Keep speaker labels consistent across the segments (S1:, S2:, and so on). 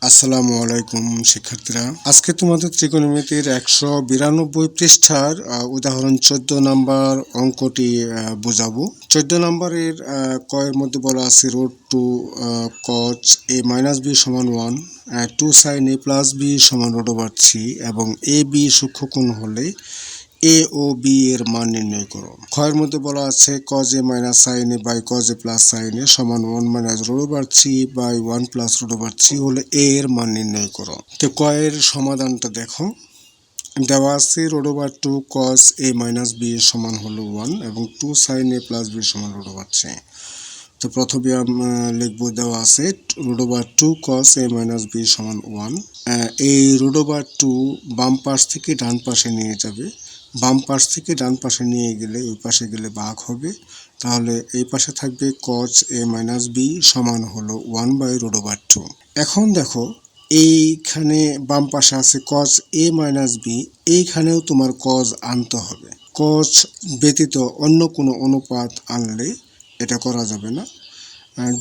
S1: আসসালামু আলাইকুম শিক্ষার্থীরা, আজকে তোমাদের ত্রিকোণমিতির 192 পৃষ্ঠার উদাহরণ 14 নাম্বার অঙ্কটি বোঝাবো। 14 নাম্বারের কয়ের মধ্যে বলা আছে root two cos A minus B সমান 1, 2 সাইন এ প্লাস বি সমান √3 এবং এ বি সূক্ষ্মকোণ হলে এ ও বি এর মান নির্ণয় করো। ক্ষয়ের মধ্যে বলা আছে cos A minus sine A by cos A plus sine A সমান 1 মাইনাস √3 বাই 1 প্লাস √3 হলে এ এর মান নির্ণয় করো। তো কয়ের সমাধানটা দেখো, দেওয়া আছে √2 কজ এ মাইনাস বি এর সমান হলো 1 এবং 2 সাইন এ প্লাস বি সমান √3। তো প্রথমে আমরা লিখবো, দেওয়া আছে √2 কজ এ মাইনাস বি সমান 1। এই √2 বাম পাশ থেকে ডান পাশে নিয়ে যাবে, বাম পাশ থেকে ডান পাশে নিয়ে গেলে ওই পাশে গেলে ভাগ হবে, তাহলে এই পাশে থাকবে কজ এ মাইনাস বি সমান হলো 1 বাই √2। এখন দেখো এইখানে বাম পাশে আছে কজ এ মাইনাস বি, এইখানেও তোমার কজ আনতে হবে। কজ ব্যতীত অন্য কোনো অনুপাত আনলে এটা করা যাবে না।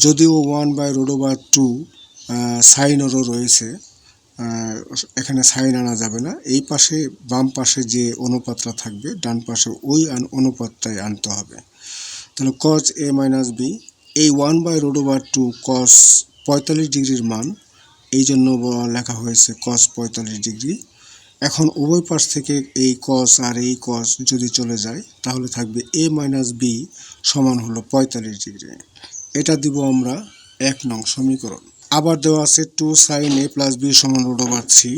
S1: যদিও 1 বাই √2 সাইনেরও রয়েছে, এখানে সাইন আনা যাবে না। এই পাশে বাম পাশে যে অনুপাতটা থাকবে ডান পাশে ওই অনুপাতটাই আনতে হবে। তাহলে কজ এ মাইনাস বি, এই 1 বাই √2 কজ 45 ডিগ্রির মান, এই জন্য লেখা হয়েছে কজ 45 ডিগ্রি। এখন উভয় পাশ থেকে এই কজ আর এই কজ যদি চলে যায় তাহলে থাকবে এ মাইনাস বি সমান হলো 45 ডিগ্রি। এটা দিব আমরা 1 নং সমীকরণ। আবার দেওয়া আছে 2 সাইন এ প্লাস বি সমান √3।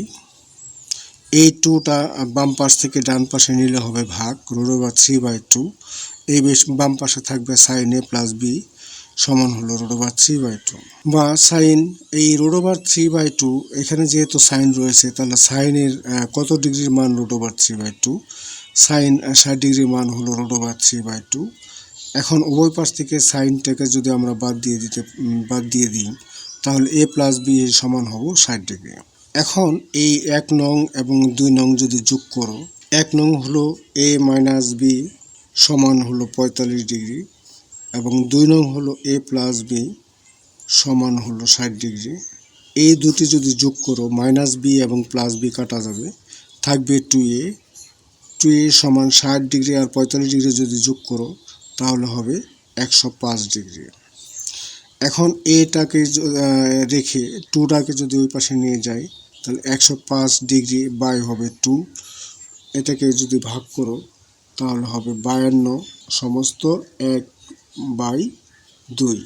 S1: এই 2টা বাম পাশ থেকে ডান পাশে নিলে হবে ভাগ, √3/2। এই বাম পাশে থাকবে সাইন এ প্লাস বি সমান হলো √3/2 বা সাইন এই √3/2। এখানে যেহেতু সাইন রয়েছে তাহলে সাইনের কত ডিগ্রির মান √3/2, সাইন 60 ডিগ্রির মান হলো √3/2। এখন উভয় পাশ থেকে সাইনটাকে যদি আমরা বাদ দিয়ে দিই তাহলে এ প্লাস বি এর সমান হবো 60 ডিগ্রি। এখন এই 1 নং এবং 2 নং যদি যোগ করো, 1 নং হলো এ মাইনাস বি সমান হলো 45 ডিগ্রি এবং 2 নং হলো এ প্লাস বি সমান হলো 60 ডিগ্রি। এই দুটি যদি যোগ করো, মাইনাস বি এবং প্লাস বি কাটা যাবে, থাকবে 2a সমান 60 ডিগ্রি আর 45 ডিগ্রি যদি যোগ করো তাহলে হবে 105 ডিগ্রি। এখন এটাকে রেখে 2টাকে যদি ওই পাশে নিয়ে যাই তাহলে 105 ডিগ্রি বাই হবে 2, এটাকে যদি ভাগ করো তাহলে হবে 52 সমস্ত 1/2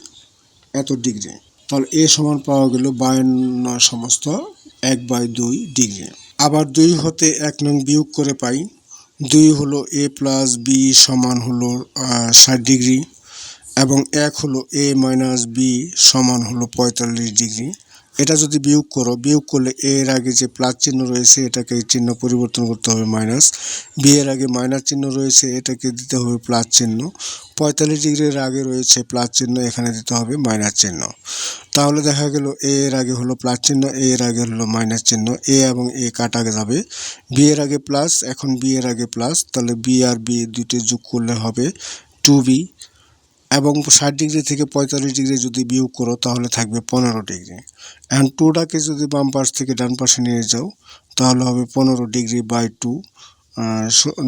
S1: এত ডিগ্রি। তাহলে এ সমান পাওয়া গেল 52 সমস্ত 1/2 ডিগ্রি। আবার 2 হতে 1 নং বিয়োগ করে পাই, 2 হলো এ প্লাস বি সমান হলো 60 ডিগ্রি এবং 1 হলো এ মাইনাস বি সমান হলো 45 ডিগ্রি। এটা যদি বিয়োগ করো, বিয়োগ করলে এর আগে যে প্লাস চিহ্ন রয়েছে এটাকে চিহ্ন পরিবর্তন করতে হবে মাইনাস, বি এর আগে মাইনাস চিহ্ন রয়েছে এটাকে দিতে হবে প্লাস চিহ্ন, 45 ডিগ্রির আগে রয়েছে প্লাস চিহ্ন, এখানে দিতে হবে মাইনাস চিহ্ন। তাহলে দেখা গেল এ এর আগে হলো প্লাস চিহ্ন, এ এর আগে হলো মাইনাস চিহ্ন, এ এবং এ কাটা যাবে, বি এর আগে প্লাস, এখন বি এর আগে প্লাস, তাহলে বি আর বি দুটি যোগ করলে হবে 2b এবং 60 ডিগ্রি থেকে 45 ডিগ্রি যদি বিয়োগ করো তাহলে থাকবে 15 ডিগ্রি। এখন 2টাকে যদি বাম পাশ থেকে ডান পাশে নিয়ে যাও তাহলে হবে 15 ডিগ্রি বাই 2,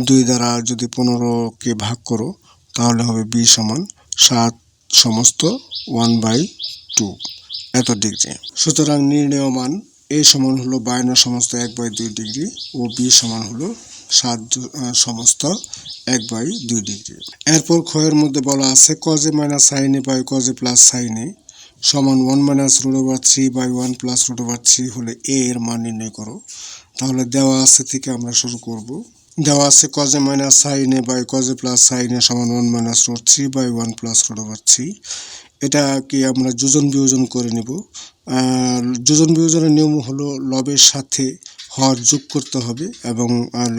S1: 2 দ্বারা যদি 15কে ভাগ করো তাহলে হবে বি সমান 7 সমস্ত 1/2 এত ডিগ্রি। সুতরাং নির্ণেয় মান এ সমান হলো 52 সমস্ত 1/2 ডিগ্রি ও বি সমান হলো 7 সমস্ত 1/2 ডিগ্রি। এরপর ক্ষয়ের মধ্যে বলা আছে cos A minus sine A by cos A plus sine A সমান 1 মাইনাস √3 বাই 1 প্লাস √3 হলে এ এর মান নির্ণয় করো। তাহলে দেওয়া আছে থেকে আমরা শুরু করব। দেওয়া আছে cos A minus sine A by cos A plus sine A সমান 1 মাইনাস √3 বাই 1 প্লাস √3। এটাকে আমরা যোজন বিয়োজন করে নিব। যোজন বিয়োজনের নিয়ম হলো লবের সাথে হর যোগ করতে হবে এবং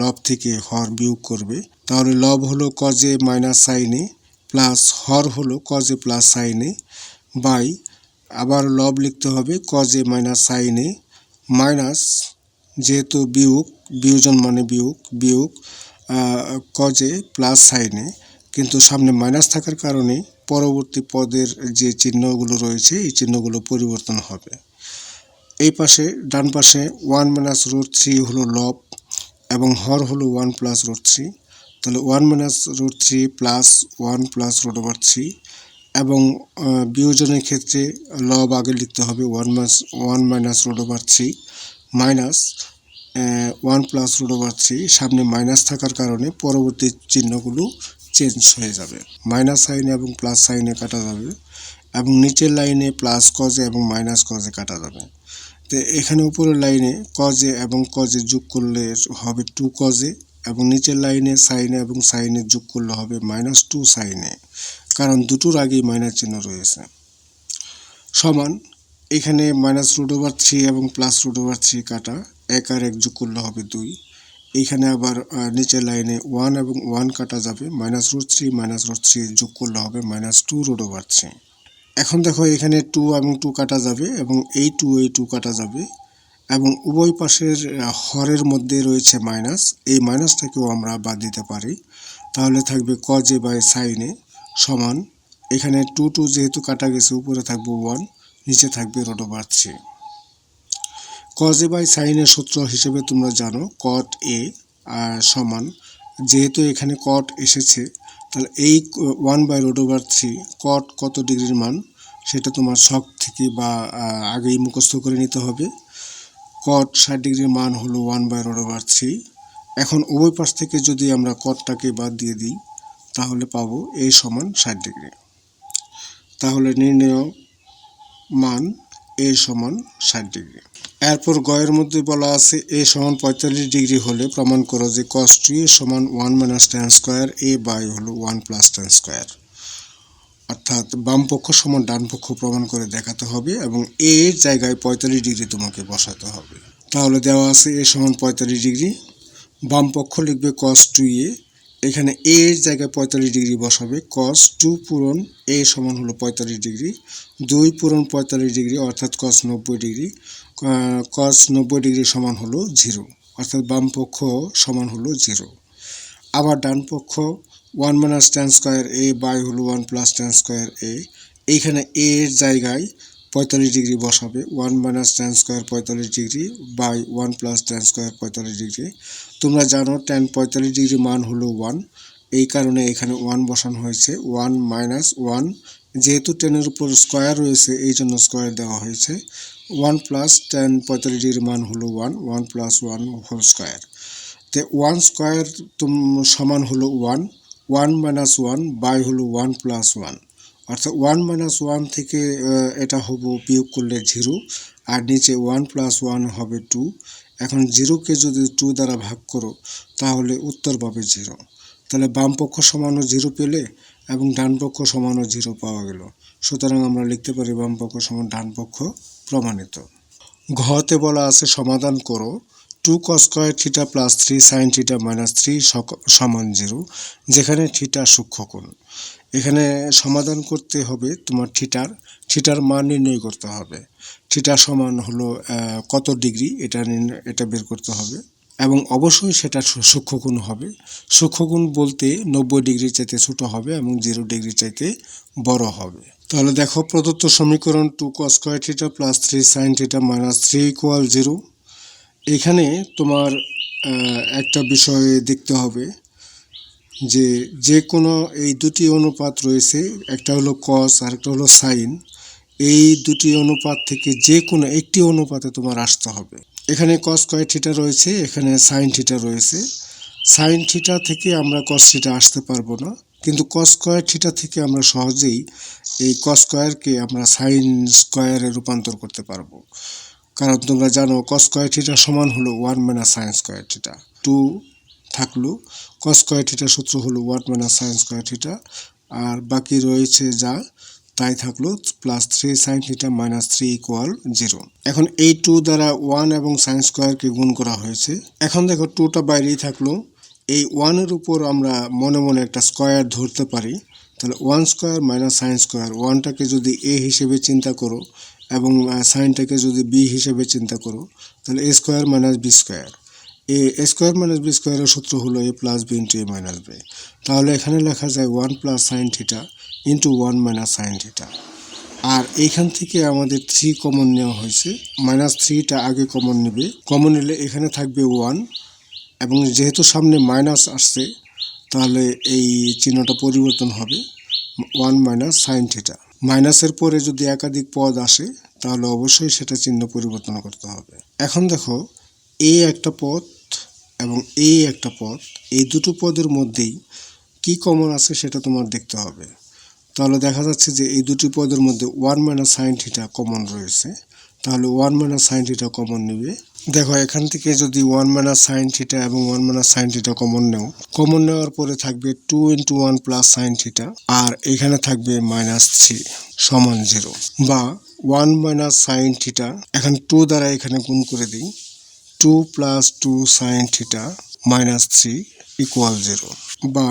S1: লব থেকে হর বিয়োগ করবে। তাহলে লব হলো cos A minus sine A plus হর হলো cos A plus sine A by, আবার লব লিখতে হবে cos A minus sine A minus, যেহেতু বিয়োজন মানে বিয়োগ cos A plus sine A, কিন্তু সামনে মাইনাস থাকার কারণে পরবর্তী পদের যে চিহ্নগুলো রয়েছে এই চিহ্নগুলো পরিবর্তন হবে। এই পাশে ডান পাশে 1 মাইনাস রুট 3 হলো লব এবং হর হলো 1 প্লাস রুট 3। তাহলে 1 minus root 3 plus 1 plus root over 3 এবং বিয়োজনের ক্ষেত্রে লব আগে লিখতে হবে 1 minus root over 3 minus 1 plus root over 3। সামনে মাইনাস থাকার কারণে পরবর্তী চিহ্নগুলো চেঞ্জ হয়ে যাবে, মাইনাস সাইনে এবং প্লাস সাইনে কাটা যাবে এবং নিচের লাইনে প্লাস কজে এবং মাইনাস কজে কাটা যাবে। তো এখানে উপরের লাইনে কজে এবং কজে যোগ করলে হবে 2 কজে এবং নিচের লাইনে সাইনে এবং সাইনে যোগ করলে হবে -2 সাইনে, কারণ দুটোর আগেই মাইনাস চিহ্ন রয়েছে। সমান এখানে মাইনাস রুট ওভার 3 এবং প্লাস রুট ওভার 3 কাটা, 1 আর 1 যোগ করলে হবে 2। এইখানে আবার নিচের লাইনে 1 এবং 1 কাটা যাবে, -√3 যোগ করলে হবে -2 রুট ওভার 3। এখন দেখো এখানে 2 এবং 2 কাটা যাবে এবং এই 2 কাটা যাবে এবং উভয় পাশের হরের মধ্যে রয়েছে মাইনাস, এই মাইনাসটাকেও আমরা বাদ দিতে পারি। তাহলে থাকবে কজে বাই সাইনে সমান এখানে 2 যেহেতু কাটা গেছে উপরে থাকবে 1, নিচে থাকবে রুট ওভার 3। কজে বাই সাইনের সূত্র হিসেবে তোমরা জানো কট এ সমান, যেহেতু এখানে কট এসেছে তাহলে এই 1 বাই রুট ওভার 3 কট কত ডিগ্রির মান সেটা তোমার শখ থেকে বা আগেই মুখস্থ করে নিতে হবে। কট 60 ডিগ্রির মান হলো 1 বাই রুট ওভার 3। এখন উভয় পাশ থেকে যদি আমরা কটটাকে বাদ দিয়ে দিই তাহলে পাবো এ সমান 60 ডিগ্রি। তাহলে নির্ণেয় মান এ সমান 60 ডিগ্রি। এরপর গয়ের মধ্যে বলা আছে এ সমান 45 ডিগ্রি হলে প্রমাণ করো যে cos 2a সমান 1 minus tan square a by হলো 1 প্লাস tan স্কয়ার। অর্থাৎ বাম পক্ষ সমান ডান পক্ষ প্রমাণ করে দেখাতে হবে এবং a এর জায়গায় 45 ডিগ্রি তোমাকে বসাতে হবে। তাহলে দেওয়া আছে a সমান 45 ডিগ্রি, বাম পক্ষ লিখবে cos 2a, এখানে a এর জায়গায় 45 ডিগ্রি বসাবে, cos 2 পূরণ a সমান হলো 45 ডিগ্রি, 2 পূরণ 45 ডিগ্রি অর্থাৎ cos 90 ডিগ্রি, cos 90 ডিগ্রি সমান হলো 0, অর্থাৎ বাম পক্ষ সমান হলো 0। আবার ডান পক্ষ 1 minus tan square a by হলো 1 প্লাস tan স্কয়ার a, এইখানে a এর জায়গায় 45 ডিগ্রি বসাবে, 1 minus tan square 45 degree by 1 plus tan square 45 degree. তোমরা জানো tan 45 ডিগ্রি মান হলো 1, এই কারণে এখানে 1 বসানো হয়েছে। 1 মাইনাস 1, যেহেতু টেনের উপর স্কয়ার রয়েছে এই জন্য স্কয়ার দেওয়া হয়েছে। 1 প্লাস tan 45 ডিগ্রি মান হলো 1 প্লাস 1 হোল স্কয়ার। তো 1 স্কয়ার সমান হলো 1 মাইনাস 1 বাই হলো 1 প্লাস 1, অর্থাৎ 1 মাইনাস 1 থেকে এটা হবে বিয়োগ করলে 0 আর নিচে 1 প্লাস 1 হবে 2। এখন 0কে যদি 2 দ্বারা ভাগ করো তাহলে উত্তর পাবে 0। তাহলে বাম পক্ষ সমানও 0 পেলে এবং ডান পক্ষ সমানও 0 পাওয়া গেল। সুতরাং আমরা লিখতে পারি বাম পক্ষ সমান ডান পক্ষ প্রমাণিত। ঘতে বলা আছে সমাধান করো 2 cos square theta plus 3 sin theta minus 3 সমান 0, যেখানে থিটা সূক্ষ্মকোণ। এখানে সমাধান করতে হবে তোমার থিটার মান নির্ণয় করতে হবে। থিটা সমান হলো কত ডিগ্রি এটা বের করতে হবে এবং অবশ্যই সেটা সূক্ষ্মকোণ হবে। সূক্ষ্মকোণ বলতে 90 ডিগ্রি চাইতে ছোট হবে এবং 0 ডিগ্রি চাইতে বড় হবে। তাহলে দেখো প্রদত্ত সমীকরণ 2 cos square theta plus 3 sin theta minus 3 equal 0। এখানে তোমার একটা বিষয় দেখতে হবে যে কোনো এই দুটি অনুপাত রয়েছে, একটা হলো cos আর একটা হলো sin, এই দুটি অনুপাত থেকে যে কোনো একটি অনুপাতে তোমার আসতে হবে। এখানে cos স্কয়ার থিটা রয়েছে, এখানে sin থিটা রয়েছে। sin থিটা থেকে আমরা cos থিটা আসতে পারবো না, কিন্তু cos স্কয়ার থিটা থেকে আমরা সহজেই এই cos স্কয়ারকে আমরা sin স্কয়ারে রূপান্তর করতে পারবো। কারণ তোমরা জানো cos স্কয়ার থিটা সমান হলো 1 মাইনাস sin স্কয়ার থিটা। 2 থাকলো, cos স্কয়ার থিটা সূত্র হলো 1 মাইনাস sin স্কয়ার থিটা, আর বাকি রয়েছে যা তাই থাকলো plus 3 sin theta minus 3 equal 0। এখন এই 2 দ্বারা 1 এবং sin স্কয়ারকে গুণ করা হয়েছে। এখন দেখো 2টা বাইরেই থাকলো, এই 1 এর উপর আমরা মনে মনে একটা স্কয়ার ধরতে পারি। তাহলে 1 স্কয়ার মাইনাস sin স্কয়ার, 1টাকে যদি a হিসেবে চিন্তা করো এবং সাইনটাকে যদি b হিসেবে চিন্তা করো তাহলে a square minus b square. A square minus B স্কয়ারের সূত্র হলো a plus b into a minus b। তাহলে এখানে লেখা যায় 1 plus sine theta into 1 minus sine theta. আর এইখান থেকে আমাদের 3 কমন নেওয়া হয়েছে, -3টা আগে কমন নেবে। কমন নিলে এখানে থাকবে 1, এবং যেহেতু সামনে মাইনাস আসছে তাহলে এই চিহ্নটা পরিবর্তন হবে 1 মাইনাস সাইন থিটা। মাইনাসের পরে যদি একাধিক পদ আসে তাহলে অবশ্যই সেটা চিহ্ন পরিবর্তন করতে হবে। এখন দেখো, এই একটা পদ এবং এই একটা পদ, এই দুটো পদের মধ্যেই কি কমন আছে সেটা তোমার দেখতে হবে। তাহলে দেখা যাচ্ছে যে এই দুটি পদের মধ্যে 1 মাইনাস সাইন থিটা কমন রয়েছে, তাহলে 1 মাইনাস সাইন থিটা কমন নেবে। দেখো, এখান থেকে যদি 1 মাইনাস সাইন থিটা এবং 1 minus sine theta common common নেওয়ার পরে থাকবে 2 × 1 প্লাস সাইন থিটা, আর এখানে থাকবে -3 সমান 0, বা 1 মাইনাস সাইন থিটা, এখন 2 দ্বারা এখানে গুণ করে দিই, 2 প্লাস 2 সাইন থিটা -3 ইকুয়াল 0, বা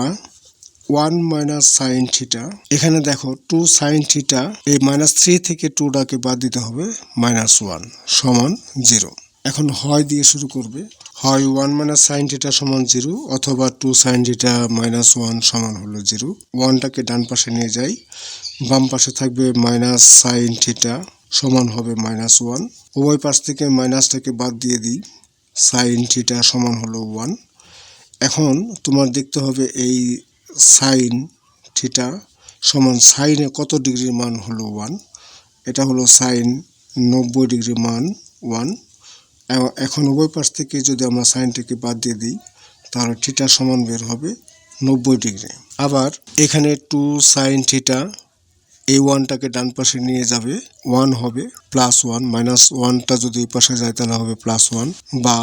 S1: 1 মাইনাস সাইন থিটা, এখানে দেখো 2 সাইন থিটা, এই -3 থেকে 2টাকে বাদ দিতে হবে, -1 সমান 0। এখন হয় দিয়ে শুরু করবে, হয় 1 মাইনাস সাইন থিটা সমান 0, অথবা 2 সাইন থিটা -1 সমান হলো 0। 1টাকে ডান পাশে নিয়ে যাই, বাম পাশে থাকবে মাইনাস সাইন থিটা সমান হবে -1, উভয় পাশ থেকে মাইনাসটাকে বাদ দিয়ে দিই, সাইন থিটা সমান হলো 1। এখন তোমার দেখতে হবে এই সাইন থিটা সমান সাইনে কত ডিগ্রির মান হলো 1, এটা হলো সাইন 90 ডিগ্রি মান 1। এখন উভয় পাশ থেকে যদি আমরা সাইনটাকে বাদ দিয়ে দিই তাহলে থিটা সমান বের হবে 90 ডিগ্রি। আবার এখানে 2 সাইন থিটা, এই 1টাকে ডান পাশে নিয়ে যাবে, 1 হবে +1, -1টা যদি এই পাশে যায় তাহলে হবে +1, বা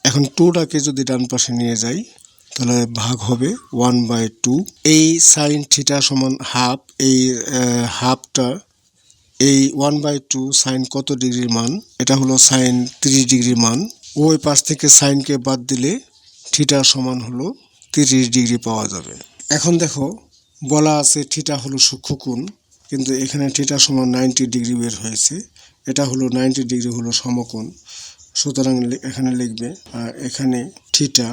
S1: এখন 2টাকে যদি ডান পাশে নিয়ে যাই তাহলে ভাগ হবে 1/2। এই সাইন থিটা সমান হাফ, এই হাফটা, এই 1/2 সাইন কত ডিগ্রির মান, এটা হলো সাইন 30 ডিগ্রি মান। ওই পাশ থেকে সাইনকে বাদ দিলে থিটা সমান হলো 30 ডিগ্রি পাওয়া যাবে। এখন দেখো, বলা আছে থিটা হলো সূক্ষ্মকোণ, কিন্তু এখানে থিটা সমান 90 ডিগ্রি বের হয়েছে, এটা হলো 90 ডিগ্রি হলো সমকোণ, সুতরাং এখানে লিখবে এখানে থিটা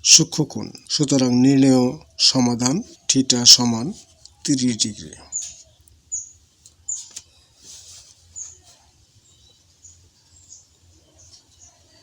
S1: সূক্ষ্মকোণ, সুতরাং নির্ণেয় সমাধান থিটা সমান 30 ডিগ্রি।